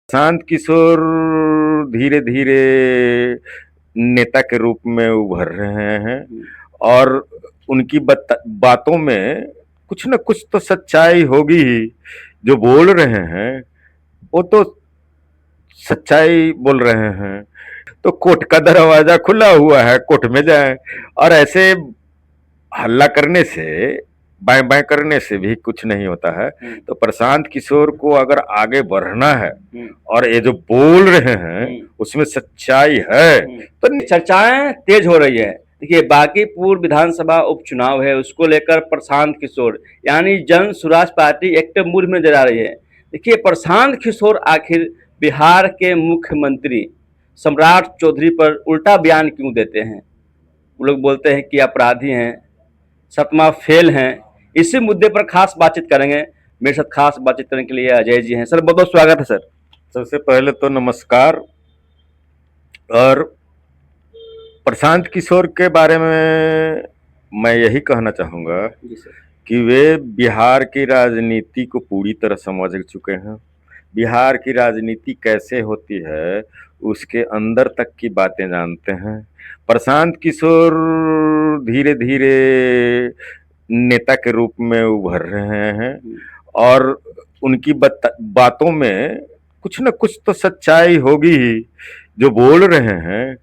प्रशांत किशोर धीरे धीरे नेता के रूप में उभर रहे हैं और उनकी बातों में कुछ न कुछ तो सच्चाई होगी ही। जो बोल रहे हैं वो तो सच्चाई बोल रहे हैं। तो कोर्ट का दरवाजा खुला हुआ है, कोर्ट में जाएं। और ऐसे हल्ला करने से, बाएं बाएं करने से भी कुछ नहीं होता है। तो प्रशांत किशोर को अगर आगे बढ़ना है और ये जो बोल रहे हैं उसमें सच्चाई है तो चर्चाएं तेज हो रही है। देखिए, बांकीपुर विधानसभा उपचुनाव है, उसको लेकर प्रशांत किशोर यानी जन स्वराज पार्टी एक्टिव मूड में नजर आ रही है। देखिए, प्रशांत किशोर आखिर बिहार के मुख्यमंत्री सम्राट चौधरी पर उल्टा बयान क्यों देते हैं? वो लोग बोलते हैं कि अपराधी हैं, सतमा फेल हैं। इसी मुद्दे पर खास बातचीत करेंगे। मेरे साथ खास बातचीत करने के लिए अजय जी हैं। सर, बहुत बहुत स्वागत है सर। सबसे पहले तो नमस्कार। और प्रशांत किशोर के बारे में मैं यही कहना चाहूँगा कि वे बिहार की राजनीति को पूरी तरह समझ चुके हैं। बिहार की राजनीति कैसे होती है उसके अंदर तक की बातें जानते हैं। प्रशांत किशोर धीरे धीरे नेता के रूप में उभर रहे हैं और उनकी बातों में कुछ न कुछ तो सच्चाई होगी ही। जो बोल रहे हैं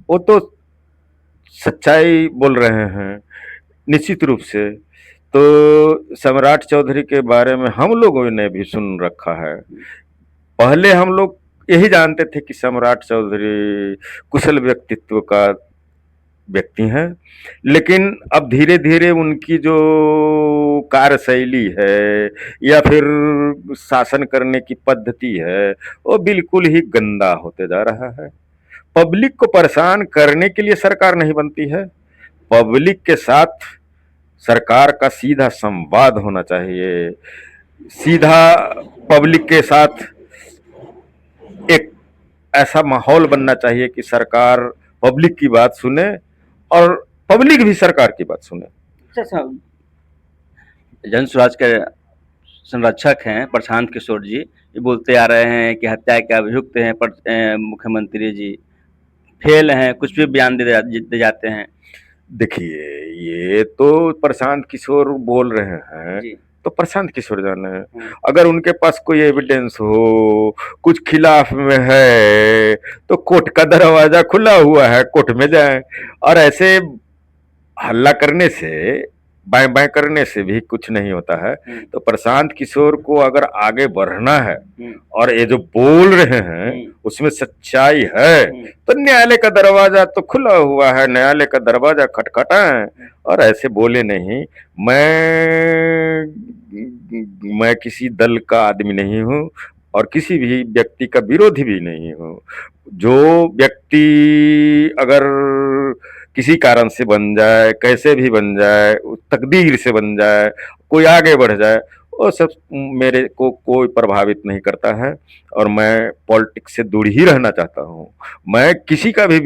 वो तो सच्चाई बोल रहे हैं निश्चित रूप से। तो सम्राट चौधरी के बारे में हम लोगों ने भी सुन रखा है। पहले हम लोग यही जानते थे कि सम्राट चौधरी कुशल व्यक्तित्व का व्यक्ति हैं, लेकिन अब धीरे धीरे उनकी जो कार्यशैली है या फिर शासन करने की पद्धति है वो बिल्कुल ही गंदा होते जा रहा है। पब्लिक को परेशान करने के लिए सरकार नहीं बनती है। पब्लिक के साथ सरकार का सीधा संवाद होना चाहिए। सीधा पब्लिक के साथ एक ऐसा माहौल बनना चाहिए कि सरकार पब्लिक की बात सुने और पब्लिक भी सरकार की बात सुने। जन स्वराज के संरक्षक हैं प्रशांत किशोर जी, ये बोलते आ रहे हैं कि हत्या के अभियुक्त हैं पर मुख्यमंत्री जी फेल हैं, कुछ भी बयान दे जाते हैं। देखिए, ये तो प्रशांत किशोर बोल रहे हैं तो प्रशांत किशोर जाने। अगर उनके पास कोई एविडेंस हो, कुछ खिलाफ में है, तो कोर्ट का दरवाजा खुला हुआ है, कोर्ट में जाएं। और ऐसे हल्ला करने से, बाएं बाएं करने से भी कुछ नहीं होता है। तो प्रशांत किशोर को अगर आगे बढ़ना है और ये जो बोल रहे हैं उसमें सच्चाई है तो न्यायालय का दरवाजा तो खुला हुआ है, न्यायालय का दरवाजा खटखटाएं। और ऐसे बोले नहीं। मैं किसी दल का आदमी नहीं हूँ और किसी भी व्यक्ति का विरोधी भी नहीं हूँ। जो व्यक्ति अगर किसी कारण से बन जाए, कैसे भी बन जाए, तकदीर से बन जाए, कोई आगे बढ़ जाए, वो सब मेरे को कोई प्रभावित नहीं करता है। और मैं पॉलिटिक्स से दूर ही रहना चाहता हूँ। मैं किसी का भी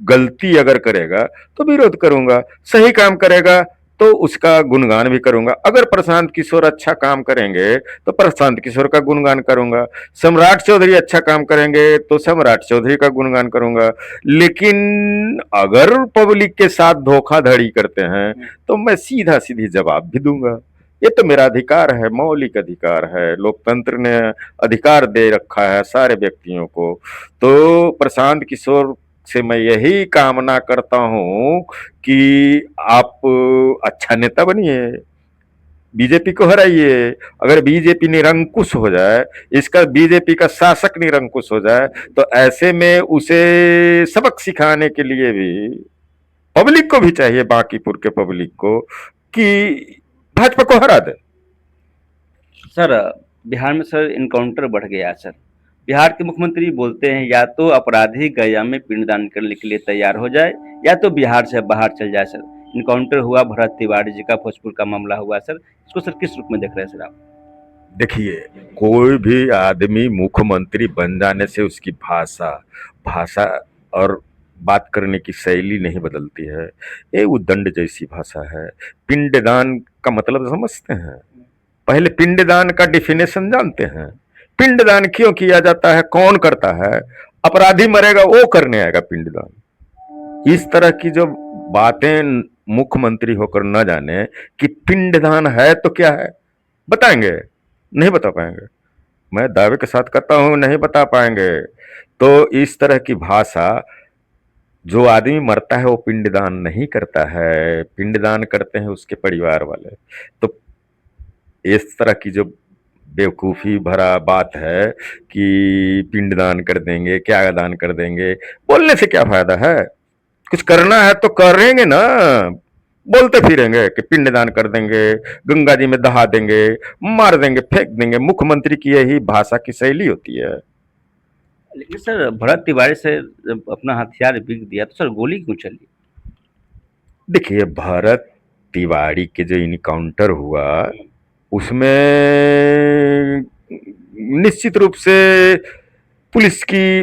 गलती अगर करेगा तो विरोध करूंगा, सही काम करेगा तो उसका गुणगान भी करूंगा। अगर प्रशांत किशोर अच्छा काम करेंगे तो प्रशांत किशोर का गुणगान करूंगा। सम्राट चौधरी अच्छा काम करेंगे तो सम्राट चौधरी का गुणगान करूंगा। लेकिन अगर पब्लिक के साथ धोखाधड़ी करते हैं तो मैं सीधा सीधी जवाब भी दूंगा। ये तो मेरा अधिकार है, मौलिक अधिकार है। लोकतंत्र ने अधिकार दे रखा है सारे व्यक्तियों को। तो प्रशांत किशोर से मैं यही कामना करता हूं कि आप अच्छा नेता बनिए, बीजेपी को हराइए। अगर बीजेपी निरंकुश हो जाए, इसका बीजेपी का शासक निरंकुश हो जाए, तो ऐसे में उसे सबक सिखाने के लिए भी पब्लिक को भी चाहिए, बांकीपुर के पब्लिक को, कि भाजपा को हरा दे। सर, बिहार में सर इनकाउंटर बढ़ गया सर। बिहार के मुख्यमंत्री बोलते हैं या तो अपराधी गया में पिंडदान करने के लिए तैयार हो जाए या तो बिहार से बाहर चल जाए सर। इनकाउंटर हुआ भरत तिवारी जी का, भोजपुर का मामला हुआ सर। इसको सर किस रूप में देख रहे हैं सर आप? देखिए, कोई भी आदमी मुख्यमंत्री बन जाने से उसकी भाषा भाषा और बात करने की शैली नहीं बदलती है। ये उद्दंड जैसी भाषा है। पिंडदान का मतलब समझते हैं? पहले पिंडदान का डिफिनेशन जानते हैं? पिंडदान क्यों किया जाता है, कौन करता है? अपराधी मरेगा वो करने आएगा पिंडदान। इस तरह की जो बातें मुख्यमंत्री होकर न जाने कि पिंडदान है तो क्या है, बताएंगे? नहीं बता पाएंगे। मैं दावे के साथ कहता हूं नहीं बता पाएंगे। तो इस तरह की भाषा, जो आदमी मरता है वो पिंडदान नहीं करता है, पिंडदान करते हैं उसके परिवार वाले। तो इस तरह की जो बेवकूफ़ी भरा बात है कि पिंडदान कर देंगे, क्या दान कर देंगे, बोलने से क्या फायदा है? कुछ करना है तो करेंगे ना, बोलते फिरेंगे कि पिंडदान कर देंगे, गंगा जी में दहा देंगे, मार देंगे, फेंक देंगे। मुख्यमंत्री की यही भाषा की शैली होती है। लेकिन सर भरत तिवारी से जब अपना हथियार बिक दिया तो सर गोली क्यों चली? देखिए, भरत तिवारी के जो इनकाउंटर हुआ उसमें निश्चित रूप से पुलिस की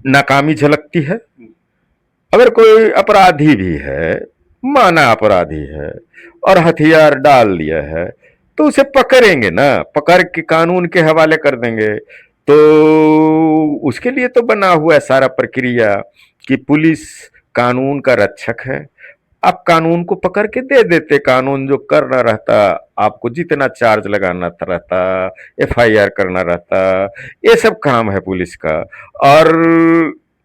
नाकामी झलकती है। अगर कोई अपराधी भी है, माना अपराधी है और हथियार डाल लिया है, तो उसे पकड़ेंगे ना, पकड़ के कानून के हवाले कर देंगे। तो उसके लिए तो बना हुआ है सारा प्रक्रिया कि पुलिस कानून का रक्षक है। आप कानून को पकड़ के दे देते, कानून जो करना रहता, आपको जितना चार्ज लगाना रहता, एफआईआर करना रहता, ये सब काम है पुलिस का। और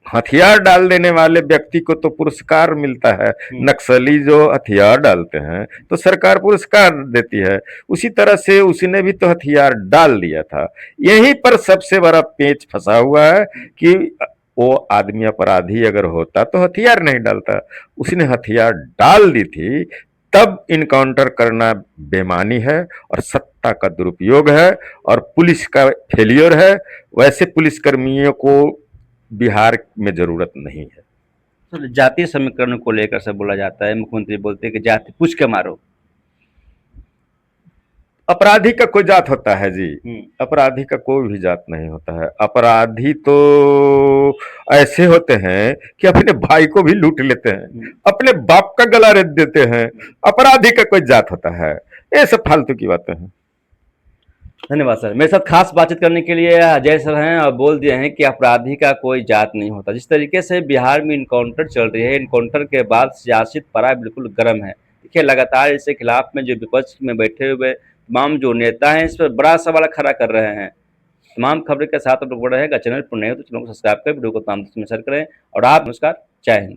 हथियार डाल देने वाले व्यक्ति को तो पुरस्कार मिलता है। नक्सली जो हथियार डालते हैं तो सरकार पुरस्कार देती है। उसी तरह से उसने भी तो हथियार डाल दिया था। यहीं पर सबसे बड़ा पेच फंसा हुआ है कि वो आदमी अपराधी अगर होता तो हथियार नहीं डालता, उसने हथियार डाल दी थी। तब इनकाउंटर करना बेमानी है और सत्ता का दुरुपयोग है और पुलिस का फेलियर है। वैसे पुलिसकर्मियों को बिहार में जरूरत नहीं है। सर जातीय समीकरण को लेकर सर बोला जाता है, मुख्यमंत्री बोलते हैं कि जाति पूछ के मारो। अपराधी का कोई जात होता है जी? अपराधी का कोई भी जात नहीं होता है। अपराधी तो ऐसे होते हैं कि अपने भाई को भी लूट लेते हैं, अपने बाप का गला रेत देते हैं। अपराधी का कोई जात होता है? ये सब फालतू की बातें हैं। धन्यवाद सर। मेरे साथ खास बातचीत करने के लिए अजय सर हैं और बोल दिए हैं कि अपराधी का कोई जात नहीं होता। जिस तरीके से बिहार में इनकाउंटर चल रही है, इनकाउंटर के बाद सियासत पारा बिल्कुल गर्म है। देखिए लगातार इसके खिलाफ में जो विपक्ष में बैठे हुए तमाम जो नेता हैं इस पर बड़ा सवाल खड़ा कर रहे हैं। तमाम खबरें के साथ आप लोग बढ़ रहेगा। चैनल पर नए हो तो चैनल को सब्सक्राइब करें, वीडियो को तमाम दोस्तों में शेयर करें। और आप नमस्कार, जय हिंद।